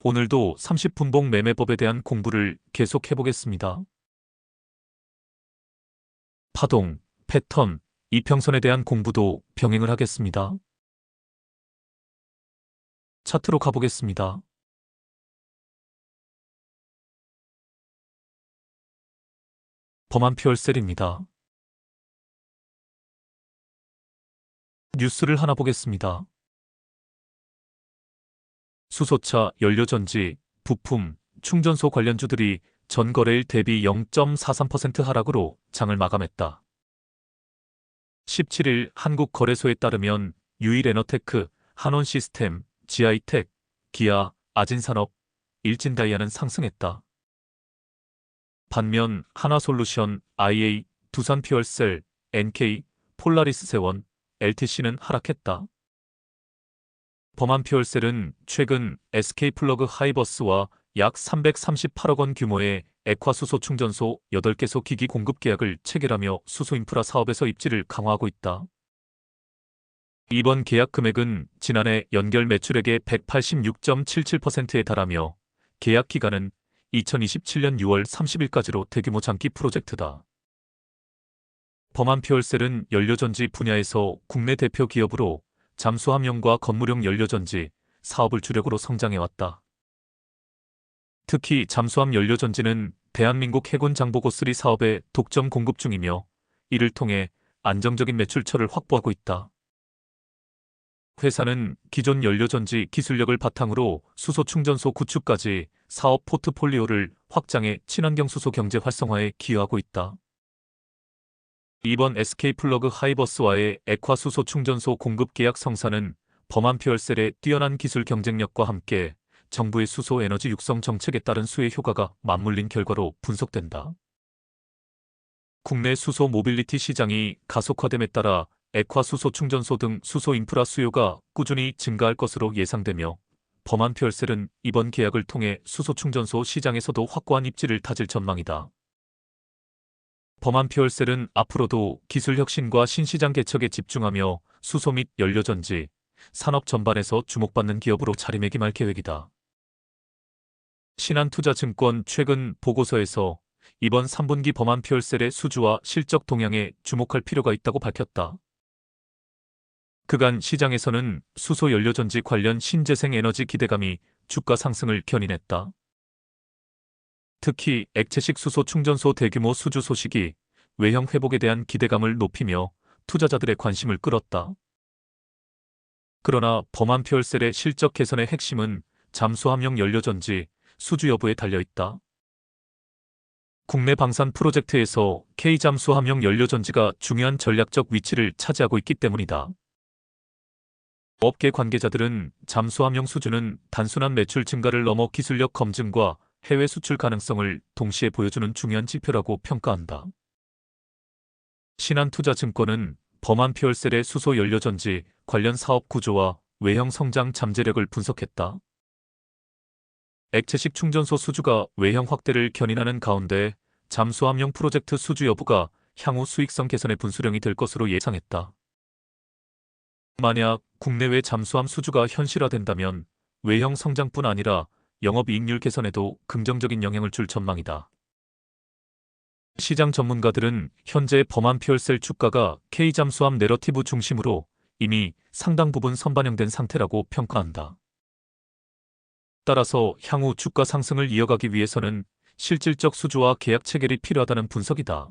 오늘도 30분봉 매매법에 대한 공부를 계속해 보겠습니다. 파동, 패턴, 이평선에 대한 공부도 병행을 하겠습니다. 차트로 가보겠습니다. 범한표열셀입니다. 뉴스를 하나 보겠습니다. 수소차, 연료전지, 부품, 충전소 관련주들이 전거래일 대비 0.43% 하락으로 장을 마감했다. 17일 한국거래소에 따르면 유일에너테크, 한원시스템, 지아이텍, 기아, 아진산업, 일진다이아는 상승했다. 반면 하나솔루션, IA, 두산퓨얼셀, NK, 폴라리스세원, LTC는 하락했다. 범한퓨얼셀은 최근 SK플러그 하이버스와 약 338억 원 규모의 액화수소 충전소 8개소 기기 공급 계약을 체결하며 수소인프라 사업에서 입지를 강화하고 있다. 이번 계약 금액은 지난해 연결 매출액의 186.77%에 달하며 계약 기간은 2027년 6월 30일까지로 대규모 장기 프로젝트다. 범한퓨얼셀은 연료전지 분야에서 국내 대표 기업으로 잠수함용과 건물용 연료전지 사업을 주력으로 성장해왔다. 특히 잠수함 연료전지는 대한민국 해군 장보고 3 사업에 독점 공급 중이며 이를 통해 안정적인 매출처를 확보하고 있다. 회사는 기존 연료전지 기술력을 바탕으로 수소 충전소 구축까지 사업 포트폴리오를 확장해 친환경 수소 경제 활성화에 기여하고 있다. 이번 SK플러그 하이버스와의 액화수소 충전소 공급 계약 성사는 범한퓨얼셀의 뛰어난 기술 경쟁력과 함께 정부의 수소 에너지 육성 정책에 따른 수혜 효과가 맞물린 결과로 분석된다. 국내 수소 모빌리티 시장이 가속화됨에 따라 액화수소 충전소 등 수소 인프라 수요가 꾸준히 증가할 것으로 예상되며 범한퓨얼셀은 이번 계약을 통해 수소 충전소 시장에서도 확고한 입지를 다질 전망이다. 범한퓨얼셀은 앞으로도 기술 혁신과 신시장 개척에 집중하며 수소 및 연료전지, 산업 전반에서 주목받는 기업으로 자리매김할 계획이다. 신한투자증권 최근 보고서에서 이번 3분기 범한퓨얼셀의 수주와 실적 동향에 주목할 필요가 있다고 밝혔다. 그간 시장에서는 수소 연료전지 관련 신재생 에너지 기대감이 주가 상승을 견인했다. 특히 액체식 수소 충전소 대규모 수주 소식이 외형 회복에 대한 기대감을 높이며 투자자들의 관심을 끌었다. 그러나 범한퓨얼셀의 실적 개선의 핵심은 잠수함용 연료전지 수주 여부에 달려있다. 국내 방산 프로젝트에서 K잠수함용 연료전지가 중요한 전략적 위치를 차지하고 있기 때문이다. 업계 관계자들은 잠수함용 수주는 단순한 매출 증가를 넘어 기술력 검증과 해외 수출 가능성을 동시에 보여주는 중요한 지표라고 평가한다. 신한투자증권은 범한퓨얼셀의 수소 연료전지 관련 사업 구조와 외형 성장 잠재력을 분석했다. 액체식 충전소 수주가 외형 확대를 견인하는 가운데 잠수함용 프로젝트 수주 여부가 향후 수익성 개선의 분수령이 될 것으로 예상했다. 만약 국내외 잠수함 수주가 현실화된다면 외형 성장뿐 아니라 영업이익률 개선에도 긍정적인 영향을 줄 전망이다. 시장 전문가들은 현재 범한퓨얼셀 주가가 K잠수함 내러티브 중심으로 이미 상당 부분 선반영된 상태라고 평가한다. 따라서 향후 주가 상승을 이어가기 위해서는 실질적 수주와 계약 체결이 필요하다는 분석이다.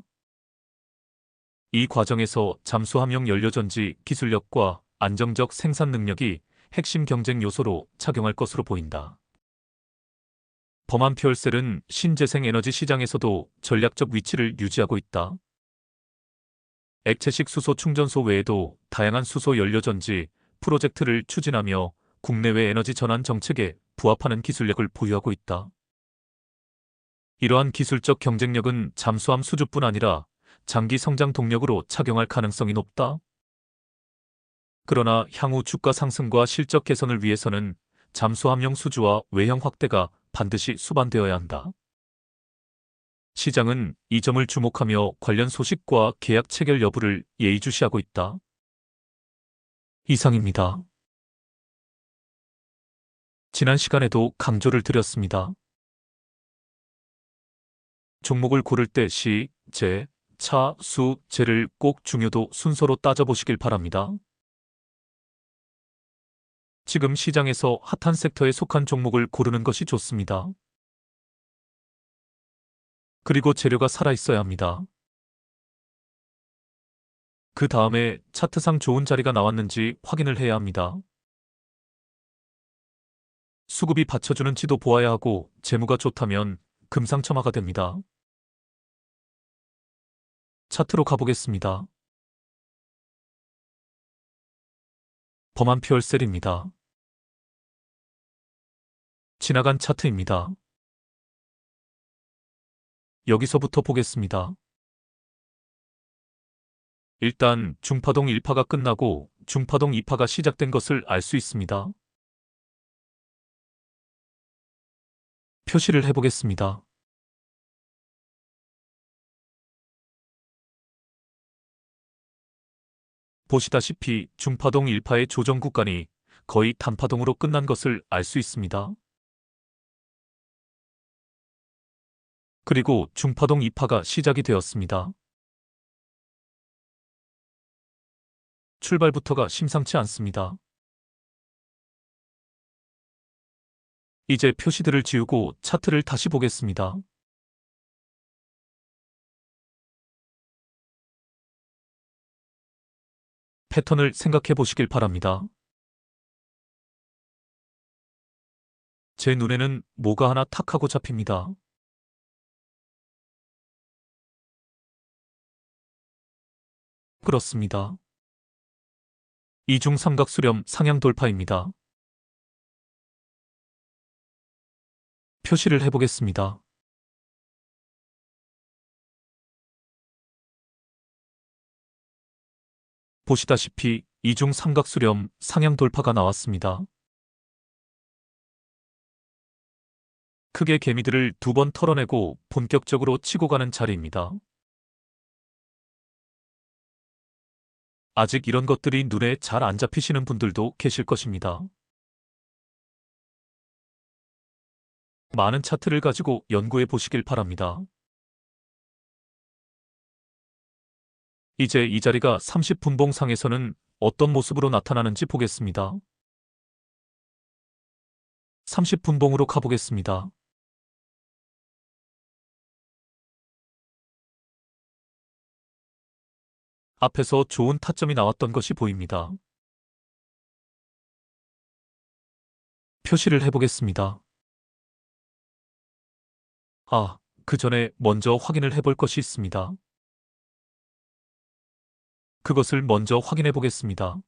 이 과정에서 잠수함용 연료전지 기술력과 안정적 생산 능력이 핵심 경쟁 요소로 작용할 것으로 보인다. 범한퓨얼셀은 신재생 에너지 시장에서도 전략적 위치를 유지하고 있다. 액체식 수소 충전소 외에도 다양한 수소 연료전지 프로젝트를 추진하며 국내외 에너지 전환 정책에 부합하는 기술력을 보유하고 있다. 이러한 기술적 경쟁력은 잠수함 수주뿐 아니라 장기 성장 동력으로 작용할 가능성이 높다. 그러나 향후 주가 상승과 실적 개선을 위해서는 잠수함용 수주와 외형 확대가 반드시 수반되어야 한다. 시장은 이 점을 주목하며 관련 소식과 계약 체결 여부를 예의주시하고 있다. 이상입니다. 지난 시간에도 강조를 드렸습니다. 종목을 고를 때 시, 재, 차, 수, 재를 꼭 중요도 순서로 따져보시길 바랍니다. 지금 시장에서 핫한 섹터에 속한 종목을 고르는 것이 좋습니다. 그리고 재료가 살아있어야 합니다. 그 다음에 차트상 좋은 자리가 나왔는지 확인을 해야 합니다. 수급이 받쳐주는지도 보아야 하고 재무가 좋다면 금상첨화가 됩니다. 차트로 가보겠습니다. 범한 퓨얼셀입니다. 지나간 차트입니다. 여기서부터 보겠습니다. 일단 중파동 1파가 끝나고 중파동 2파가 시작된 것을 알 수 있습니다. 표시를 해보겠습니다. 보시다시피 중파동 1파의 조정 구간이 거의 단파동으로 끝난 것을 알 수 있습니다. 그리고 중파동 2파가 시작이 되었습니다. 출발부터가 심상치 않습니다. 이제 표시들을 지우고 차트를 다시 보겠습니다. 패턴을 생각해 보시길 바랍니다. 제 눈에는 뭐가 하나 탁 하고 잡힙니다. 그렇습니다. 이중 삼각 수렴 상향 돌파입니다. 표시를 해보겠습니다. 보시다시피 이중 삼각 수렴 상향 돌파가 나왔습니다. 크게 개미들을 두 번 털어내고 본격적으로 치고 가는 자리입니다. 아직 이런 것들이 눈에 잘 안 잡히시는 분들도 계실 것입니다. 많은 차트를 가지고 연구해 보시길 바랍니다. 이제 이 자리가 30분봉상에서는 어떤 모습으로 나타나는지 보겠습니다. 30분봉으로 가보겠습니다. 앞에서 좋은 타점이 나왔던 것이 보입니다. 표시를 해보겠습니다. 그 전에 먼저 확인을 해볼 것이 있습니다. 그것을 먼저 확인해 보겠습니다.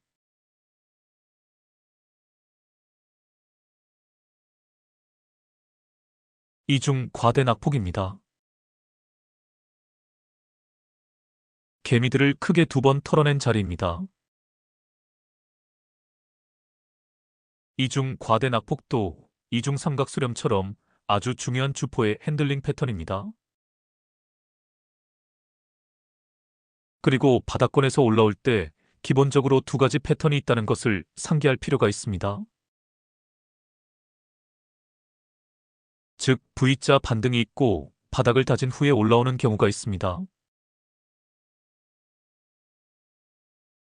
이중 과대 낙폭입니다. 개미들을 크게 두 번 털어낸 자리입니다. 이중 과대 낙폭도 이중 삼각 수렴처럼 아주 중요한 주포의 핸들링 패턴입니다. 그리고 바닥권에서 올라올 때 기본적으로 두 가지 패턴이 있다는 것을 상기할 필요가 있습니다. 즉 V자 반등이 있고 바닥을 다진 후에 올라오는 경우가 있습니다.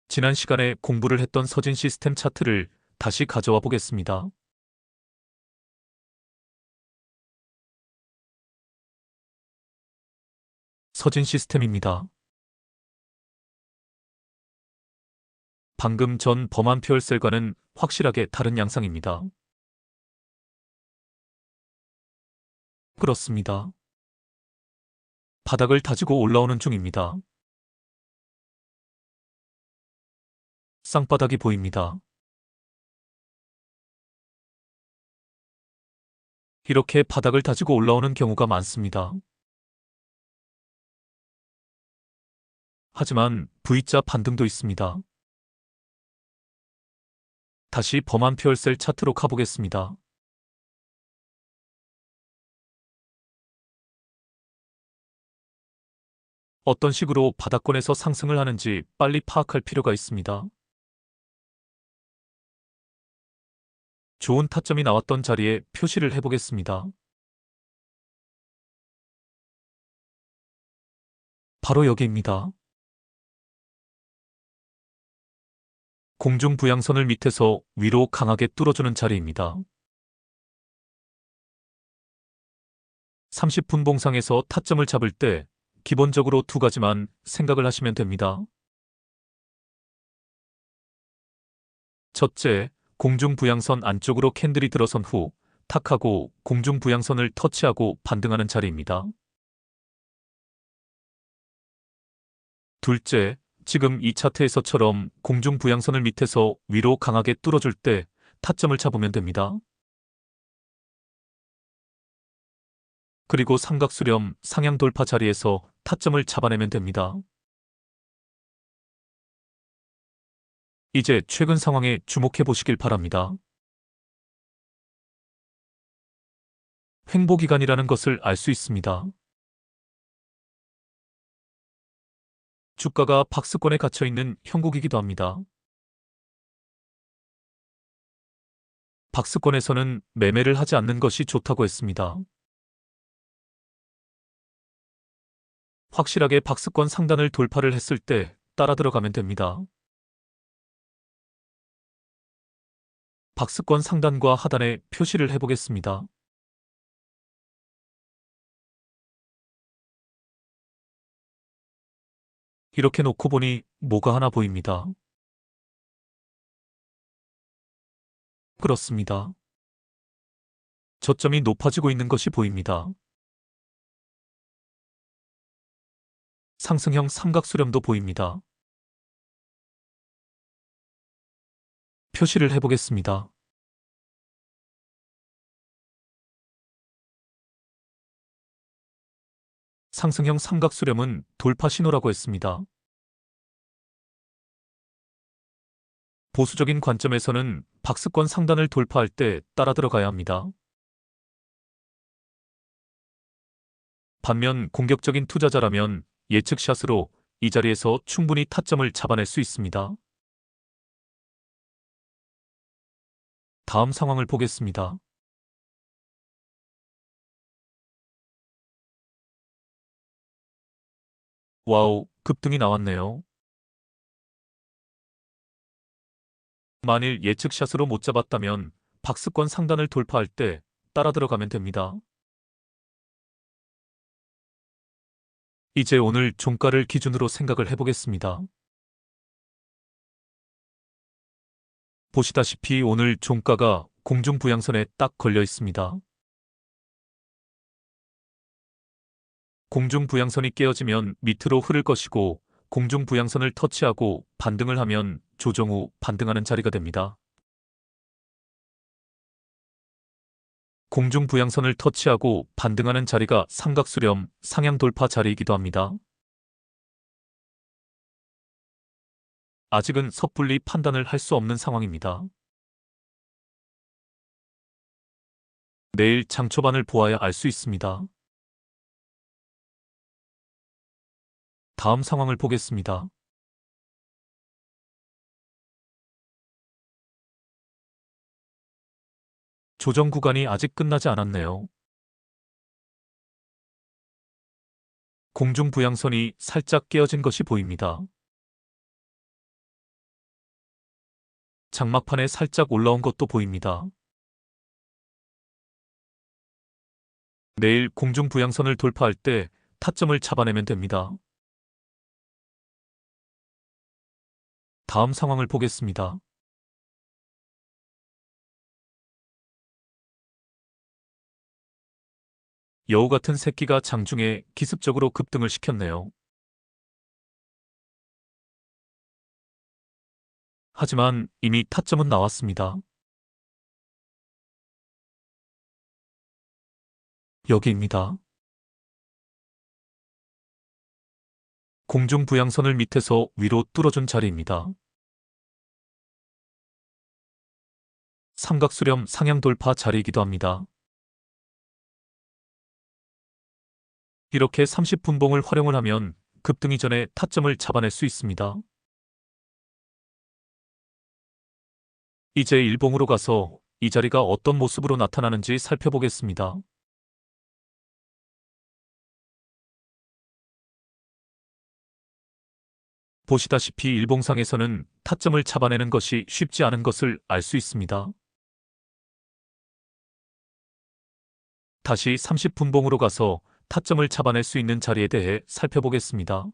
지난 시간에 공부를 했던 서진 시스템 차트를 다시 가져와 보겠습니다. 서진 시스템입니다. 방금 전 범한 퓨얼셀과는 확실하게 다른 양상입니다. 그렇습니다. 바닥을 다지고 올라오는 중입니다. 쌍바닥이 보입니다. 이렇게 바닥을 다지고 올라오는 경우가 많습니다. 하지만 V자 반등도 있습니다. 다시 범한 퓨얼셀 차트로 가보겠습니다. 어떤 식으로 바닥권에서 상승을 하는지 빨리 파악할 필요가 있습니다. 좋은 타점이 나왔던 자리에 표시를 해보겠습니다. 바로 여기입니다. 공중 부양선을 밑에서 위로 강하게 뚫어주는 자리입니다. 30분봉상에서 타점을 잡을 때 기본적으로 두 가지만 생각을 하시면 됩니다. 첫째, 공중 부양선 안쪽으로 캔들이 들어선 후 탁하고 공중 부양선을 터치하고 반등하는 자리입니다. 둘째, 지금 이 차트에서처럼 공중 부양선을 밑에서 위로 강하게 뚫어줄 때 타점을 잡으면 됩니다. 그리고 삼각수렴 상향 돌파 자리에서 타점을 잡아내면 됩니다. 이제 최근 상황에 주목해 보시길 바랍니다. 횡보 기간이라는 것을 알 수 있습니다. 주가가 박스권에 갇혀 있는 형국이기도 합니다. 박스권에서는 매매를 하지 않는 것이 좋다고 했습니다. 확실하게 박스권 상단을 돌파를 했을 때 따라 들어가면 됩니다. 박스권 상단과 하단에 표시를 해보겠습니다. 이렇게 놓고 보니 뭐가 하나 보입니다. 그렇습니다. 저점이 높아지고 있는 것이 보입니다. 상승형 삼각수렴도 보입니다. 표시를 해보겠습니다. 상승형 삼각수렴은 돌파 신호라고 했습니다. 보수적인 관점에서는 박스권 상단을 돌파할 때 따라 들어가야 합니다. 반면 공격적인 투자자라면 예측샷으로 이 자리에서 충분히 타점을 잡아낼 수 있습니다. 다음 상황을 보겠습니다. 와우, 급등이 나왔네요. 만일 예측샷으로 못 잡았다면 박스권 상단을 돌파할 때 따라 들어가면 됩니다. 이제 오늘 종가를 기준으로 생각을 해보겠습니다. 보시다시피 오늘 종가가 공중 부양선에 딱 걸려 있습니다. 공중 부양선이 깨어지면 밑으로 흐를 것이고 공중 부양선을 터치하고 반등을 하면 조정 후 반등하는 자리가 됩니다. 공중 부양선을 터치하고 반등하는 자리가 삼각수렴 상향 돌파 자리이기도 합니다. 아직은 섣불리 판단을 할 수 없는 상황입니다. 내일 장 초반을 보아야 알 수 있습니다. 다음 상황을 보겠습니다. 조정 구간이 아직 끝나지 않았네요. 공중 부양선이 살짝 깨어진 것이 보입니다. 장막판에 살짝 올라온 것도 보입니다. 내일 공중 부양선을 돌파할 때 타점을 잡아내면 됩니다. 다음 상황을 보겠습니다. 여우 같은 새끼가 장중에 기습적으로 급등을 시켰네요. 하지만 이미 타점은 나왔습니다. 여기입니다. 공중 부양선을 밑에서 위로 뚫어준 자리입니다. 삼각수렴 상향 돌파 자리이기도 합니다. 이렇게 30분봉을 활용을 하면 급등 이전에 타점을 잡아낼 수 있습니다. 이제 일봉으로 가서 이 자리가 어떤 모습으로 나타나는지 살펴보겠습니다. 보시다시피 일봉상에서는 타점을 잡아내는 것이 쉽지 않은 것을 알 수 있습니다. 다시 30분봉으로 가서 타점을 잡아낼 수 있는 자리에 대해 살펴보겠습니다.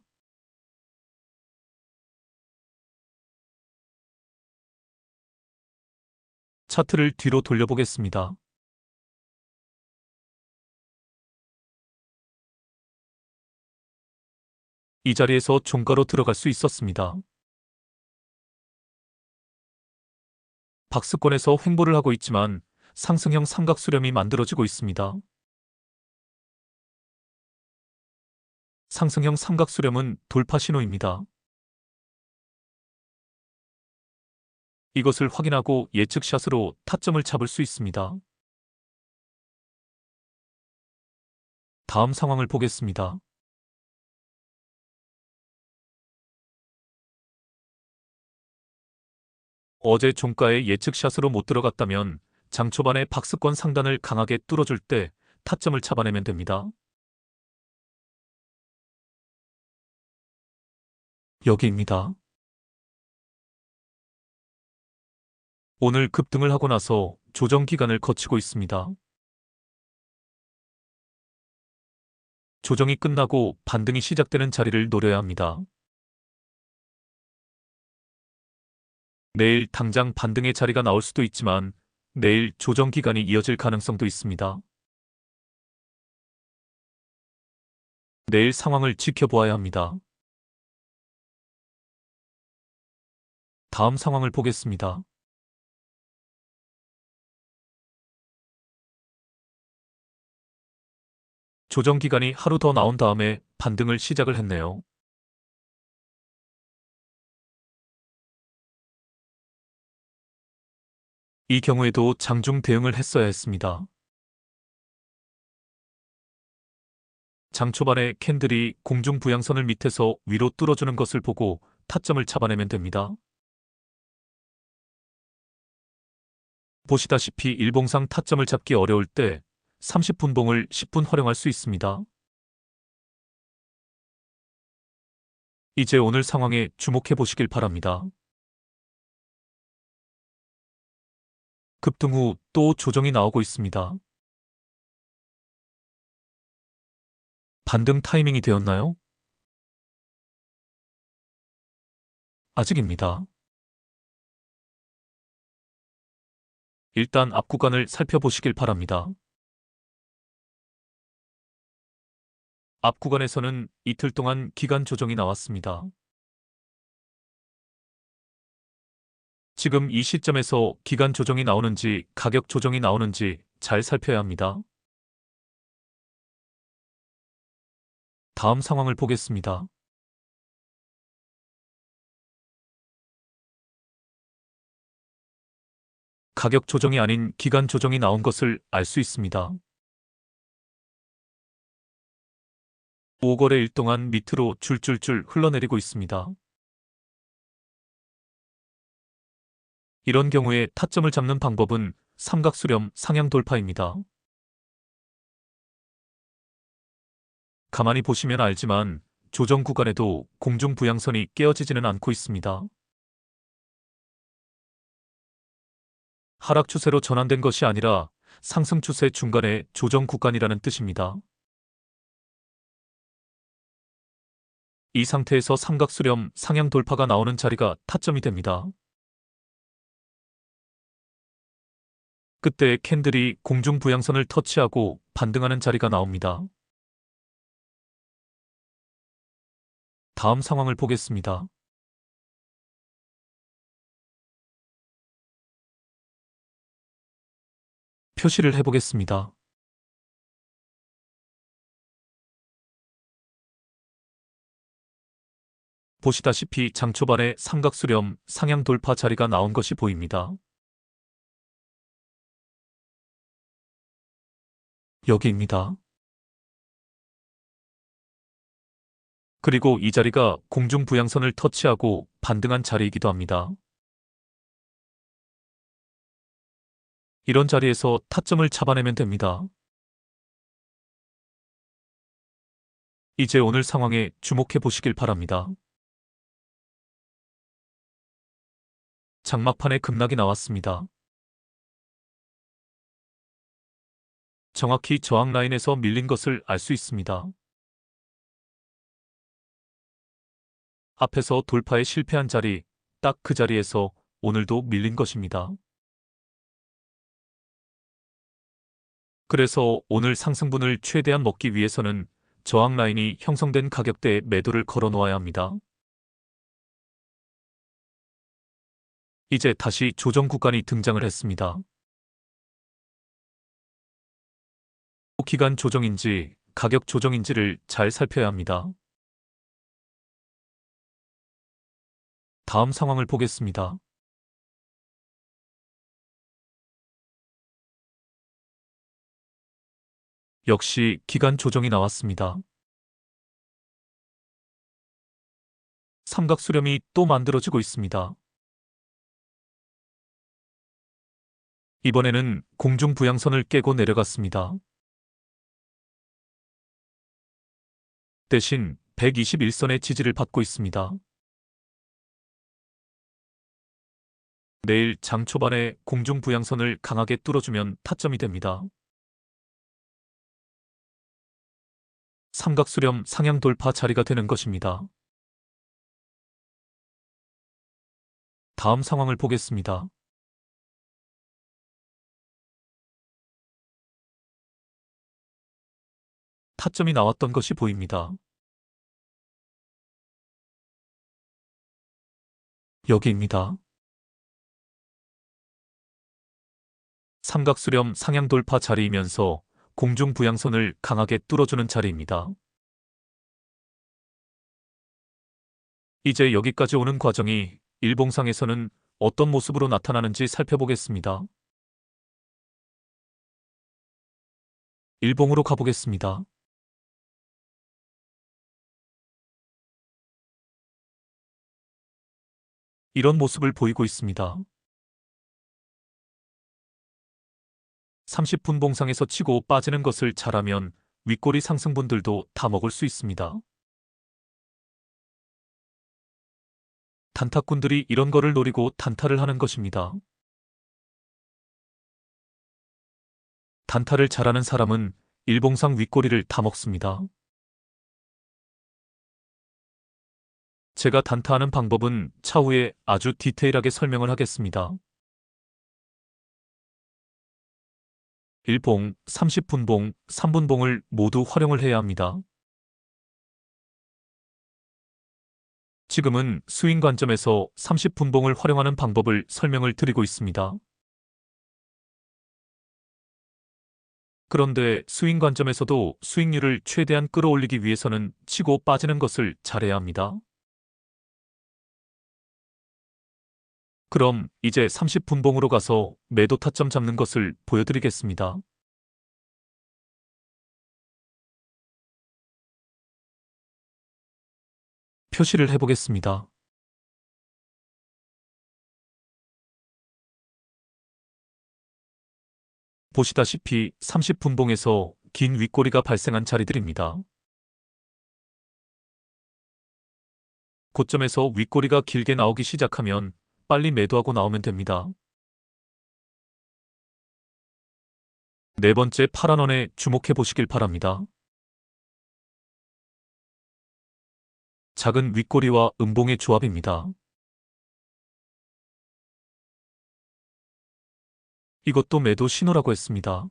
차트를 뒤로 돌려보겠습니다. 이 자리에서 종가로 들어갈 수 있었습니다. 박스권에서 횡보를 하고 있지만 상승형 삼각수렴이 만들어지고 있습니다. 상승형 삼각수렴은 돌파 신호입니다. 이것을 확인하고 예측샷으로 타점을 잡을 수 있습니다. 다음 상황을 보겠습니다. 어제 종가에 예측샷으로 못 들어갔다면 장 초반에 박스권 상단을 강하게 뚫어줄 때 타점을 잡아내면 됩니다. 여기입니다. 오늘 급등을 하고 나서 조정 기간을 거치고 있습니다. 조정이 끝나고 반등이 시작되는 자리를 노려야 합니다. 내일 당장 반등의 자리가 나올 수도 있지만 내일 조정 기간이 이어질 가능성도 있습니다. 내일 상황을 지켜보아야 합니다. 다음 상황을 보겠습니다. 조정 기간이 하루 더 나온 다음에 반등을 시작을 했네요. 이 경우에도 장중 대응을 했어야 했습니다. 장 초반에 캔들이 공중 부양선을 밑에서 위로 뚫어주는 것을 보고 타점을 잡아내면 됩니다. 보시다시피 일봉상 타점을 잡기 어려울 때 30분봉을 10분 활용할 수 있습니다. 이제 오늘 상황에 주목해 보시길 바랍니다. 급등 후 또 조정이 나오고 있습니다. 반등 타이밍이 되었나요? 아직입니다. 일단 앞 구간을 살펴보시길 바랍니다. 앞 구간에서는 이틀 동안 기간 조정이 나왔습니다. 지금 이 시점에서 기간 조정이 나오는지 가격 조정이 나오는지 잘 살펴야 합니다. 다음 상황을 보겠습니다. 가격 조정이 아닌 기간 조정이 나온 것을 알 수 있습니다. 5거래일 동안 밑으로 줄줄줄 흘러내리고 있습니다. 이런 경우에 타점을 잡는 방법은 삼각수렴 상향 돌파입니다. 가만히 보시면 알지만 조정 구간에도 공중 부양선이 깨어지지는 않고 있습니다. 하락 추세로 전환된 것이 아니라 상승 추세 중간에 조정 구간이라는 뜻입니다. 이 상태에서 삼각수렴 상향 돌파가 나오는 자리가 타점이 됩니다. 그때 캔들이 공중 부양선을 터치하고 반등하는 자리가 나옵니다. 다음 상황을 보겠습니다. 표시를 해보겠습니다. 보시다시피 장 초반에 삼각수렴 상향 돌파 자리가 나온 것이 보입니다. 여기입니다. 그리고 이 자리가 공중 부양선을 터치하고 반등한 자리이기도 합니다. 이런 자리에서 타점을 잡아내면 됩니다. 이제 오늘 상황에 주목해 보시길 바랍니다. 장막판에 급락이 나왔습니다. 정확히 저항 라인에서 밀린 것을 알 수 있습니다. 앞에서 돌파에 실패한 자리, 딱 그 자리에서 오늘도 밀린 것입니다. 그래서 오늘 상승분을 최대한 먹기 위해서는 저항 라인이 형성된 가격대에 매도를 걸어 놓아야 합니다. 이제 다시 조정 구간이 등장을 했습니다. 기간 조정인지 가격 조정인지를 잘 살펴야 합니다. 다음 상황을 보겠습니다. 역시 기간 조정이 나왔습니다. 삼각 수렴이 또 만들어지고 있습니다. 이번에는 공중 부양선을 깨고 내려갔습니다. 대신 121선의 지지를 받고 있습니다. 내일 장 초반에 공중 부양선을 강하게 뚫어주면 타점이 됩니다. 삼각 수렴 상향 돌파 자리가 되는 것입니다. 다음 상황을 보겠습니다. 타점이 나왔던 것이 보입니다. 여기입니다. 삼각 수렴 상향 돌파 자리이면서 공중 부양선을 강하게 뚫어주는 자리입니다. 이제 여기까지 오는 과정이 일봉상에서는 어떤 모습으로 나타나는지 살펴보겠습니다. 일봉으로 가보겠습니다. 이런 모습을 보이고 있습니다. 30분 봉상에서 치고 빠지는 것을 잘하면 윗꼬리 상승분들도 다 먹을 수 있습니다. 단타꾼들이 이런 거를 노리고 단타를 하는 것입니다. 단타를 잘하는 사람은 일봉상 윗꼬리를 다 먹습니다. 제가 단타하는 방법은 차후에 아주 디테일하게 설명을 하겠습니다. 1봉, 30분봉, 3분봉을 모두 활용을 해야 합니다. 지금은 스윙 관점에서 30분봉을 활용하는 방법을 설명을 드리고 있습니다. 그런데 스윙 관점에서도 수익률을 최대한 끌어올리기 위해서는 치고 빠지는 것을 잘해야 합니다. 그럼 이제 30분봉으로 가서 매도 타점 잡는 것을 보여드리겠습니다. 표시를 해보겠습니다. 보시다시피 30분봉에서 긴 윗꼬리가 발생한 자리들입니다. 고점에서 윗꼬리가 길게 나오기 시작하면 빨리 매도하고 나오면 됩니다. 네 번째 파란 원에 주목해 보시길 바랍니다. 작은 윗꼬리와 음봉의 조합입니다. 이것도 매도 신호라고 했습니다.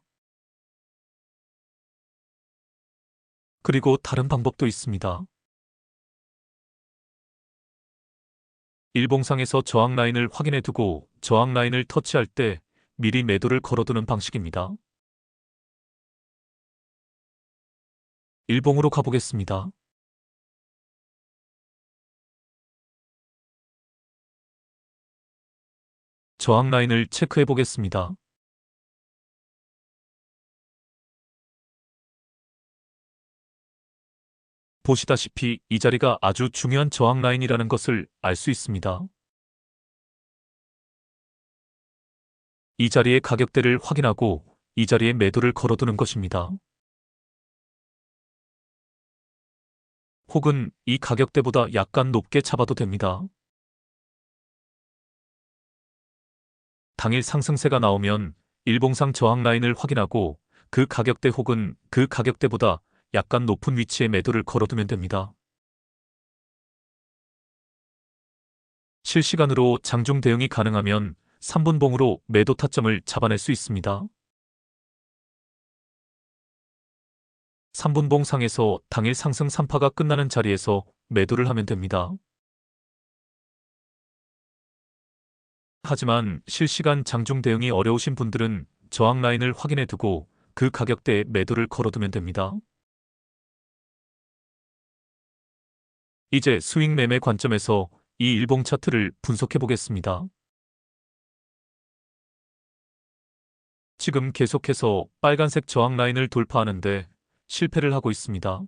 그리고 다른 방법도 있습니다. 일봉상에서 저항 라인을 확인해 두고 저항 라인을 터치할 때 미리 매도를 걸어두는 방식입니다. 일봉으로 가보겠습니다. 저항 라인을 체크해 보겠습니다. 보시다시피 이 자리가 아주 중요한 저항 라인이라는 것을 알 수 있습니다. 이 자리의 가격대를 확인하고 이 자리에 매도를 걸어두는 것입니다. 혹은 이 가격대보다 약간 높게 잡아도 됩니다. 당일 상승세가 나오면 일봉상 저항 라인을 확인하고 그 가격대 혹은 그 가격대보다 약간 높은 위치에 매도를 걸어두면 됩니다. 실시간으로 장중 대응이 가능하면 3분봉으로 매도 타점을 잡아낼 수 있습니다. 3분봉 상에서 당일 상승 3파가 끝나는 자리에서 매도를 하면 됩니다. 하지만 실시간 장중 대응이 어려우신 분들은 저항 라인을 확인해 두고 그 가격대에 매도를 걸어두면 됩니다. 이제 스윙 매매 관점에서 이 일봉 차트를 분석해 보겠습니다. 지금 계속해서 빨간색 저항 라인을 돌파하는데 실패를 하고 있습니다.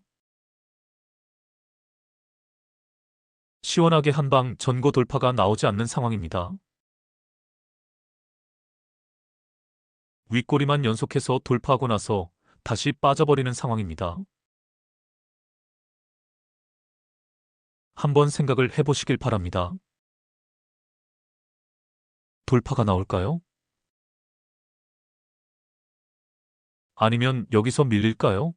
시원하게 한방 전고 돌파가 나오지 않는 상황입니다. 윗꼬리만 연속해서 돌파하고 나서 다시 빠져버리는 상황입니다. 한번 생각을 해보시길 바랍니다. 돌파가 나올까요? 아니면 여기서 밀릴까요?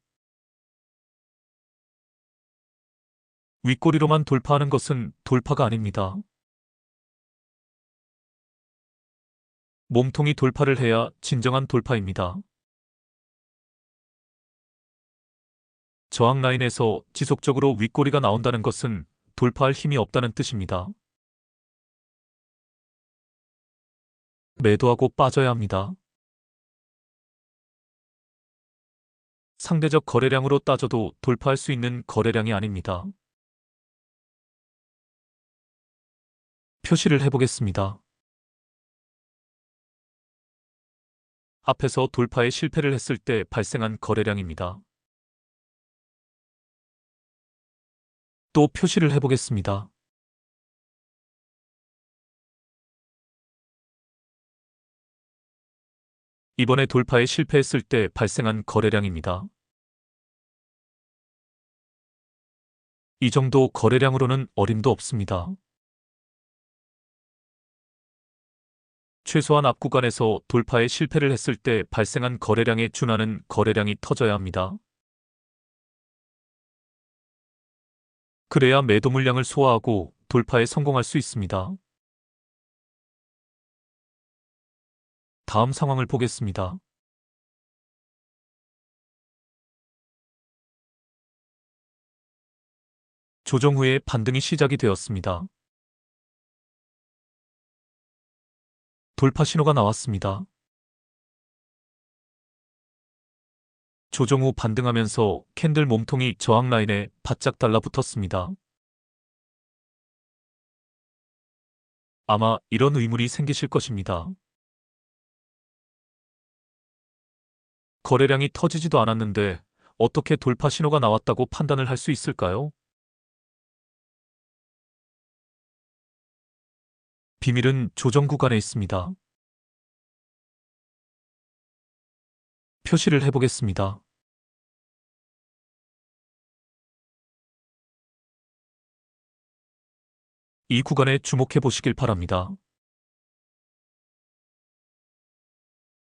윗꼬리로만 돌파하는 것은 돌파가 아닙니다. 몸통이 돌파를 해야 진정한 돌파입니다. 저항 라인에서 지속적으로 윗꼬리가 나온다는 것은 돌파할 힘이 없다는 뜻입니다. 매도하고 빠져야 합니다. 상대적 거래량으로 따져도 돌파할 수 있는 거래량이 아닙니다. 표시를 해보겠습니다. 앞에서 돌파에 실패를 했을 때 발생한 거래량입니다. 또 표시를 해보겠습니다. 이번에 돌파에 실패했을 때 발생한 거래량입니다. 이 정도 거래량으로는 어림도 없습니다. 최소한 앞 구간에서 돌파에 실패를 했을 때 발생한 거래량에 준하는 거래량이 터져야 합니다. 그래야 매도 물량을 소화하고 돌파에 성공할 수 있습니다. 다음 상황을 보겠습니다. 조정 후에 반등이 시작이 되었습니다. 돌파 신호가 나왔습니다. 조정 후 반등하면서 캔들 몸통이 저항 라인에 바짝 달라붙었습니다. 아마 이런 의문이 생기실 것입니다. 거래량이 터지지도 않았는데 어떻게 돌파 신호가 나왔다고 판단을 할 수 있을까요? 비밀은 조정 구간에 있습니다. 표시를 해보겠습니다. 이 구간에 주목해 보시길 바랍니다.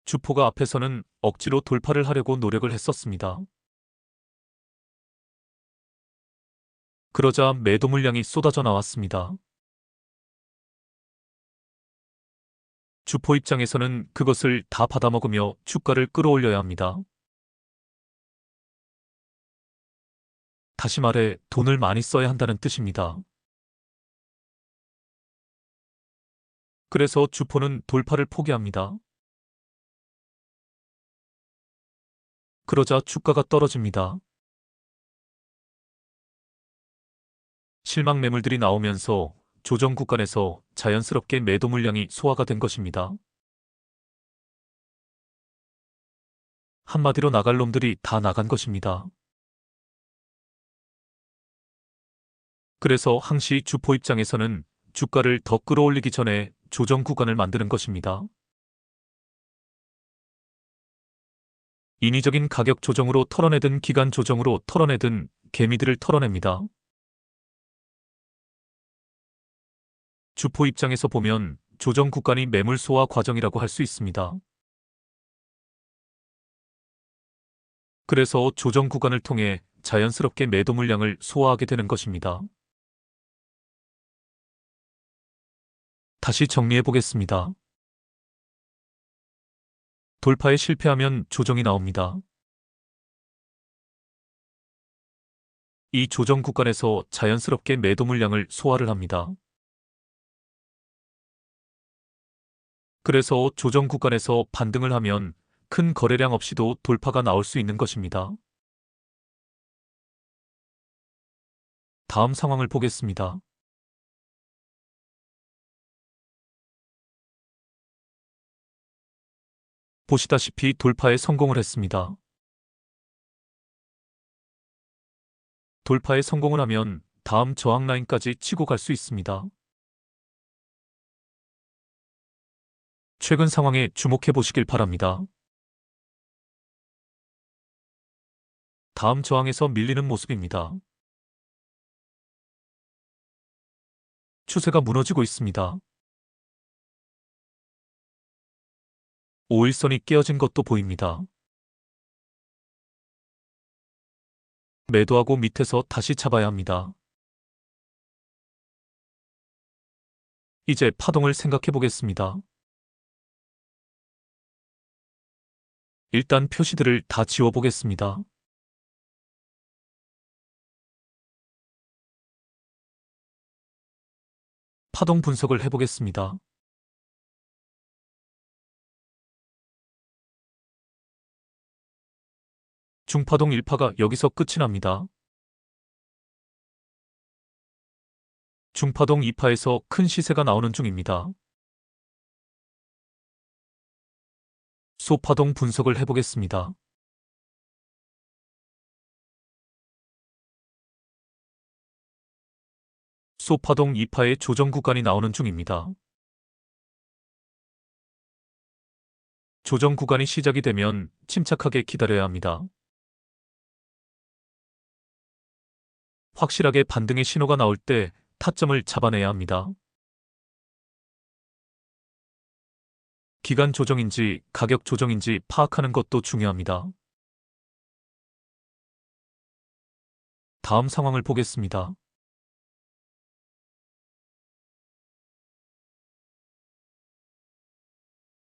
주포가 앞에서는 억지로 돌파를 하려고 노력을 했었습니다. 그러자 매도 물량이 쏟아져 나왔습니다. 주포 입장에서는 그것을 다 받아먹으며 주가를 끌어올려야 합니다. 다시 말해 돈을 많이 써야 한다는 뜻입니다. 그래서 주포는 돌파를 포기합니다. 그러자 주가가 떨어집니다. 실망 매물들이 나오면서 조정 구간에서 자연스럽게 매도 물량이 소화가 된 것입니다. 한마디로 나갈 놈들이 다 나간 것입니다. 그래서 항시 주포 입장에서는 주가를 더 끌어올리기 전에 조정 구간을 만드는 것입니다. 인위적인 가격 조정으로 털어내든 기간 조정으로 털어내든 개미들을 털어냅니다. 주포 입장에서 보면 조정 구간이 매물 소화 과정이라고 할 수 있습니다. 그래서 조정 구간을 통해 자연스럽게 매도 물량을 소화하게 되는 것입니다. 다시 정리해 보겠습니다. 돌파에 실패하면 조정이 나옵니다. 이 조정 구간에서 자연스럽게 매도 물량을 소화를 합니다. 그래서 조정 구간에서 반등을 하면 큰 거래량 없이도 돌파가 나올 수 있는 것입니다. 다음 상황을 보겠습니다. 보시다시피 돌파에 성공을 했습니다. 돌파에 성공을 하면 다음 저항 라인까지 치고 갈 수 있습니다. 최근 상황에 주목해 보시길 바랍니다. 다음 저항에서 밀리는 모습입니다. 추세가 무너지고 있습니다. 5일선이 깨어진 것도 보입니다. 매도하고 밑에서 다시 잡아야 합니다. 이제 파동을 생각해 보겠습니다. 일단 표시들을 다 지워 보겠습니다. 파동 분석을 해보겠습니다. 중파동 1파가 여기서 끝이 납니다. 중파동 2파에서 큰 시세가 나오는 중입니다. 소파동 분석을 해보겠습니다. 소파동 2파의 조정 구간이 나오는 중입니다. 조정 구간이 시작이 되면 침착하게 기다려야 합니다. 확실하게 반등의 신호가 나올 때 타점을 잡아내야 합니다. 기간 조정인지 가격 조정인지 파악하는 것도 중요합니다. 다음 상황을 보겠습니다.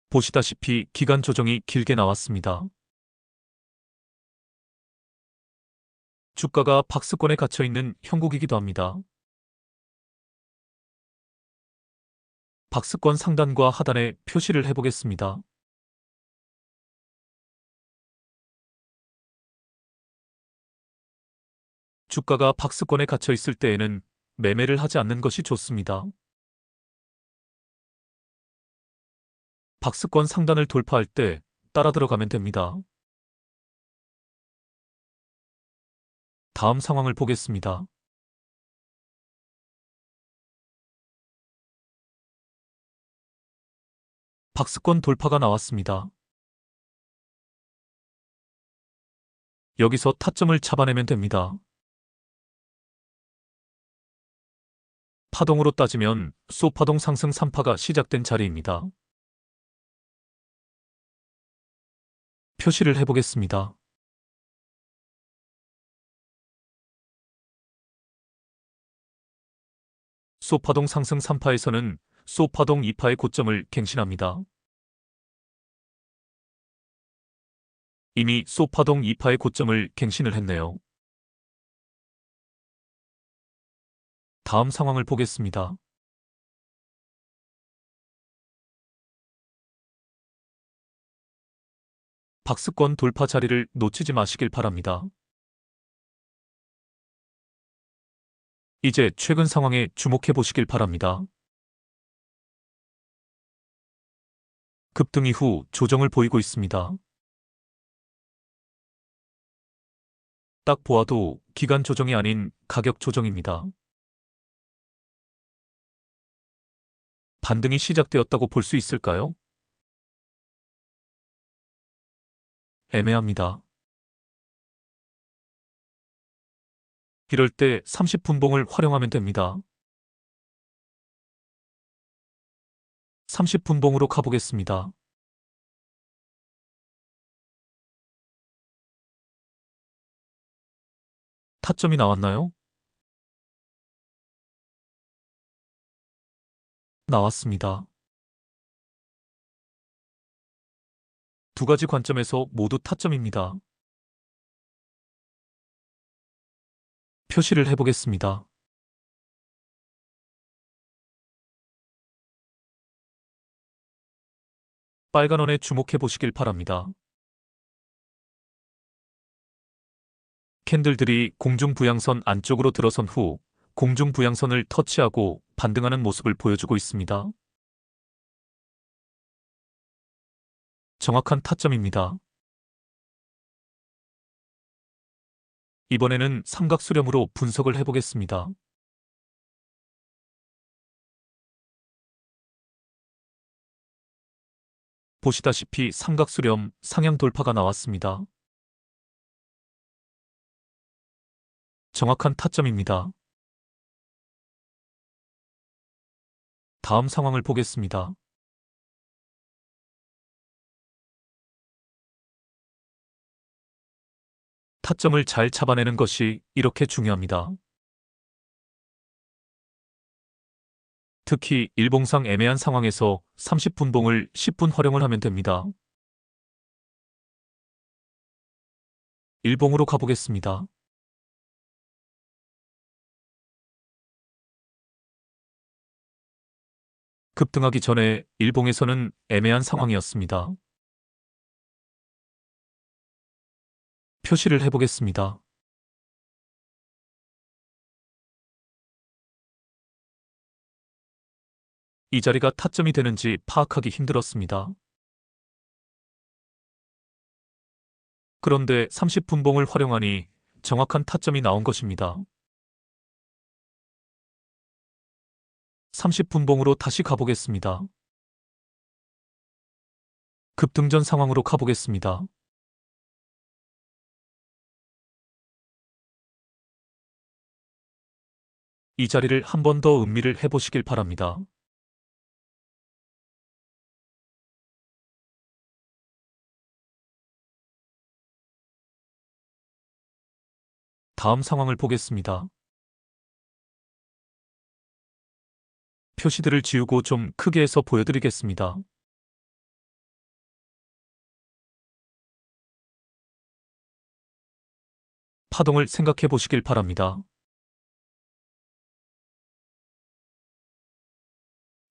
보시다시피 기간 조정이 길게 나왔습니다. 주가가 박스권에 갇혀 있는 형국이기도 합니다. 박스권 상단과 하단에 표시를 해보겠습니다. 주가가 박스권에 갇혀 있을 때에는 매매를 하지 않는 것이 좋습니다. 박스권 상단을 돌파할 때 따라 들어가면 됩니다. 다음 상황을 보겠습니다. 박스권 돌파가 나왔습니다. 여기서 타점을 잡아내면 됩니다. 파동으로 따지면 소파동 상승 3파가 시작된 자리입니다. 표시를 해보겠습니다. 소파동 상승 3파에서는 소파동 2파의 고점을 갱신합니다. 이미 소파동 2파의 고점을 갱신을 했네요. 다음 상황을 보겠습니다. 박스권 돌파 자리를 놓치지 마시길 바랍니다. 이제 최근 상황에 주목해 보시길 바랍니다. 급등 이후 조정을 보이고 있습니다. 딱 보아도 기간 조정이 아닌 가격 조정입니다. 반등이 시작되었다고 볼 수 있을까요? 애매합니다. 이럴 때 30분봉을 활용하면 됩니다. 30분봉으로 가보겠습니다. 타점이 나왔나요? 나왔습니다. 두 가지 관점에서 모두 타점입니다. 표시를 해보겠습니다. 빨간 원에 주목해 보시길 바랍니다. 캔들들이 공중부양선 안쪽으로 들어선 후 공중부양선을 터치하고 반등하는 모습을 보여주고 있습니다. 정확한 타점입니다. 이번에는 삼각수렴으로 분석을 해보겠습니다. 보시다시피 삼각수렴 상향 돌파가 나왔습니다. 정확한 타점입니다. 다음 상황을 보겠습니다. 타점을 잘 잡아내는 것이 이렇게 중요합니다. 특히 일봉상 애매한 상황에서 30분봉을 10분 활용을 하면 됩니다. 일봉으로 가보겠습니다. 급등하기 전에 일봉에서는 애매한 상황이었습니다. 표시를 해보겠습니다. 이 자리가 타점이 되는지 파악하기 힘들었습니다. 그런데 30분봉을 활용하니 정확한 타점이 나온 것입니다. 30분봉으로 다시 가보겠습니다. 급등전 상황으로 가보겠습니다. 이 자리를 한 번 더 음미를 해보시길 바랍니다. 다음 상황을 보겠습니다. 표시들을 지우고 좀 크게 해서 보여드리겠습니다. 파동을 생각해 보시길 바랍니다.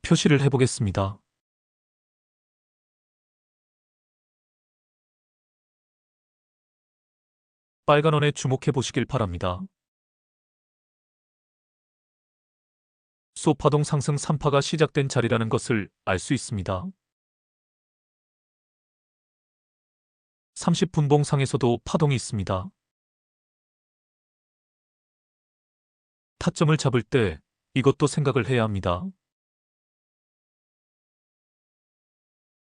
표시를 해보겠습니다. 빨간 원에 주목해 보시길 바랍니다. 소파동 상승 3파가 시작된 자리라는 것을 알 수 있습니다. 30분봉 상에서도 파동이 있습니다. 타점을 잡을 때 이것도 생각을 해야 합니다.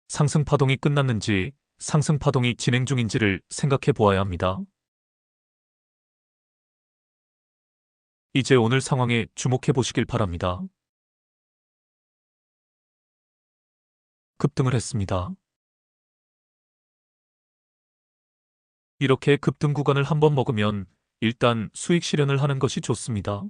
상승 파동이 끝났는지 상승 파동이 진행 중인지를 생각해 보아야 합니다. 이제 오늘 상황에 주목해 보시길 바랍니다. 급등을 했습니다. 이렇게 급등 구간을 한번 먹으면 일단 수익 실현을 하는 것이 좋습니다.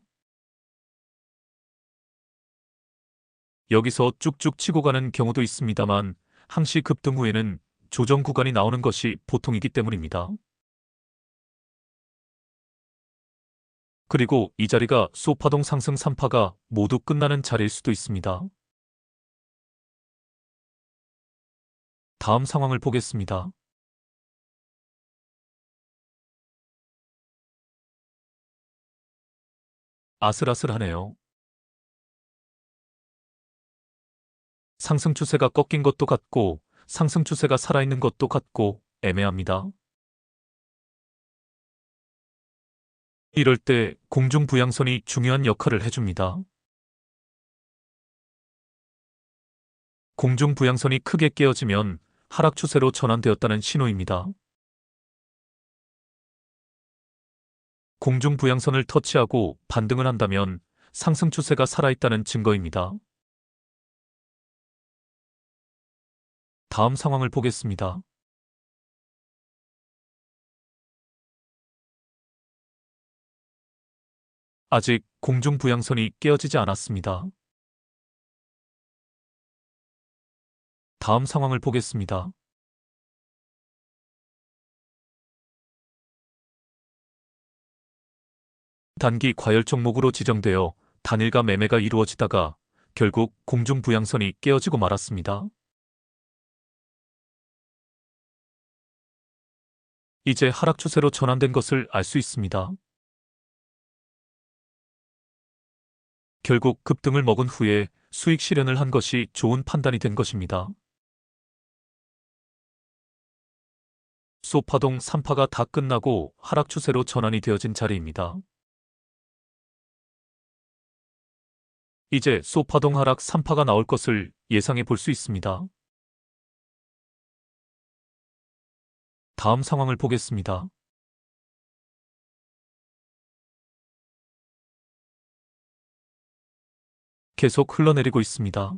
여기서 쭉쭉 치고 가는 경우도 있습니다만 항시 급등 후에는 조정 구간이 나오는 것이 보통이기 때문입니다. 그리고 이 자리가 소파동 상승 3파가 모두 끝나는 자리일 수도 있습니다. 다음 상황을 보겠습니다. 아슬아슬하네요. 상승 추세가 꺾인 것도 같고 상승 추세가 살아있는 것도 같고 애매합니다. 이럴 때 공중부양선이 중요한 역할을 해줍니다. 공중부양선이 크게 깨어지면 하락 추세로 전환되었다는 신호입니다. 공중 부양선을 터치하고 반등을 한다면 상승 추세가 살아있다는 증거입니다. 다음 상황을 보겠습니다. 아직 공중 부양선이 깨어지지 않았습니다. 다음 상황을 보겠습니다. 단기 과열 종목으로 지정되어 단일가 매매가 이루어지다가 결국 공중 부양선이 깨어지고 말았습니다. 이제 하락 추세로 전환된 것을 알 수 있습니다. 결국 급등을 먹은 후에 수익 실현을 한 것이 좋은 판단이 된 것입니다. 소파동 3파가 다 끝나고 하락 추세로 전환이 되어진 자리입니다. 이제 소파동 하락 3파가 나올 것을 예상해 볼 수 있습니다. 다음 상황을 보겠습니다. 계속 흘러내리고 있습니다.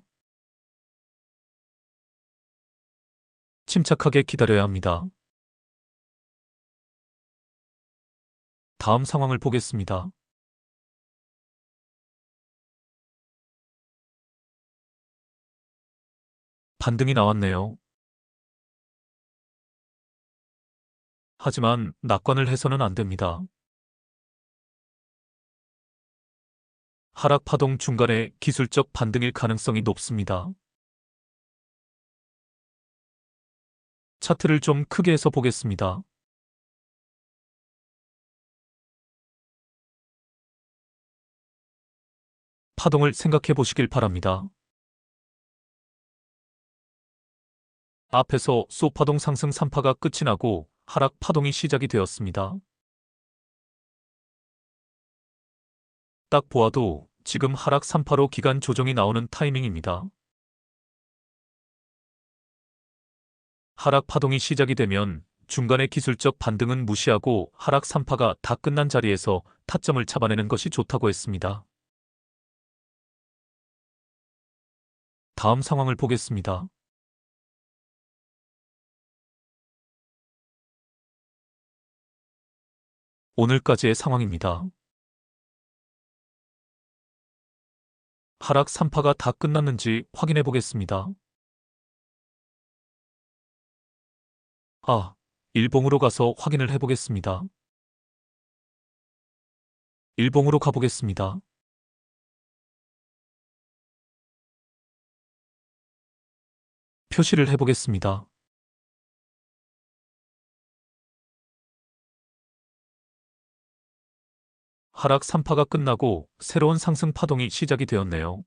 침착하게 기다려야 합니다. 다음 상황을 보겠습니다. 반등이 나왔네요. 하지만 낙관을 해서는 안 됩니다. 하락 파동 중간에 기술적 반등일 가능성이 높습니다. 차트를 좀 크게 해서 보겠습니다. 파동을 생각해 보시길 바랍니다. 앞에서 소파동 상승 3파가 끝이 나고 하락 파동이 시작이 되었습니다. 딱 보아도 지금 하락 3파로 기간 조정이 나오는 타이밍입니다. 하락 파동이 시작이 되면 중간의 기술적 반등은 무시하고 하락 3파가 다 끝난 자리에서 타점을 잡아내는 것이 좋다고 했습니다. 다음 상황을 보겠습니다. 오늘까지의 상황입니다. 하락 3파가 다 끝났는지 확인해 보겠습니다. 일봉으로 가서 확인을 해 보겠습니다. 일봉으로 가보겠습니다. 표시를 해 보겠습니다. 하락 3파가 끝나고 새로운 상승 파동이 시작이 되었네요.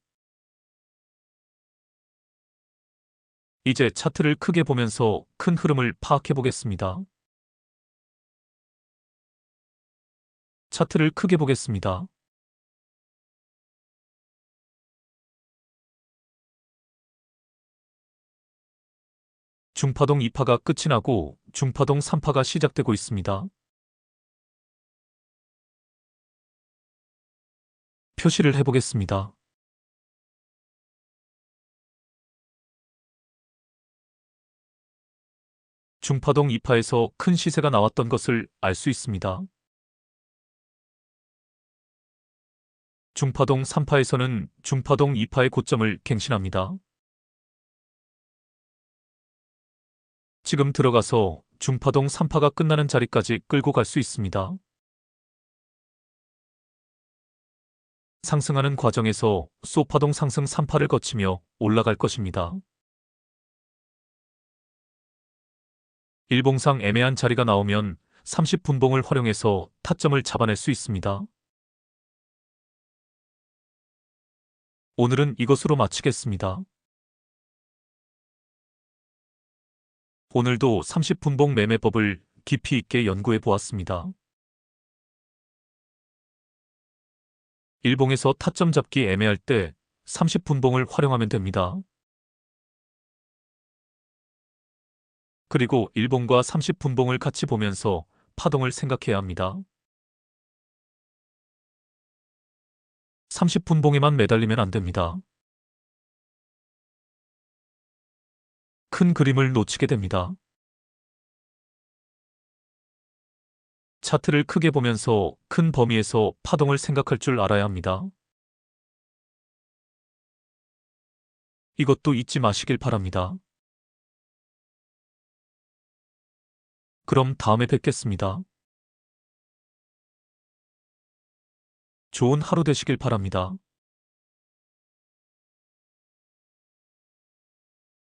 이제 차트를 크게 보면서 큰 흐름을 파악해 보겠습니다. 차트를 크게 보겠습니다. 중파동 2파가 끝이 나고 중파동 3파가 시작되고 있습니다. 표시를 해 보겠습니다. 중파동 2파에서 큰 시세가 나왔던 것을 알 수 있습니다. 중파동 3파에서는 중파동 2파의 고점을 갱신합니다. 지금 들어가서 중파동 3파가 끝나는 자리까지 끌고 갈 수 있습니다. 상승하는 과정에서 소파동 상승 3파를 거치며 올라갈 것입니다. 일봉상 애매한 자리가 나오면 30분봉을 활용해서 타점을 잡아낼 수 있습니다. 오늘은 이것으로 마치겠습니다. 오늘도 30분봉 매매법을 깊이 있게 연구해 보았습니다. 일봉에서 타점 잡기 애매할 때 30분봉을 활용하면 됩니다. 그리고 일봉과 30분봉을 같이 보면서 파동을 생각해야 합니다. 30분 봉에만 매달리면 안 됩니다. 큰 그림을 놓치게 됩니다. 차트를 크게 보면서 큰 범위에서 파동을 생각할 줄 알아야 합니다. 이것도 잊지 마시길 바랍니다. 그럼 다음에 뵙겠습니다. 좋은 하루 되시길 바랍니다.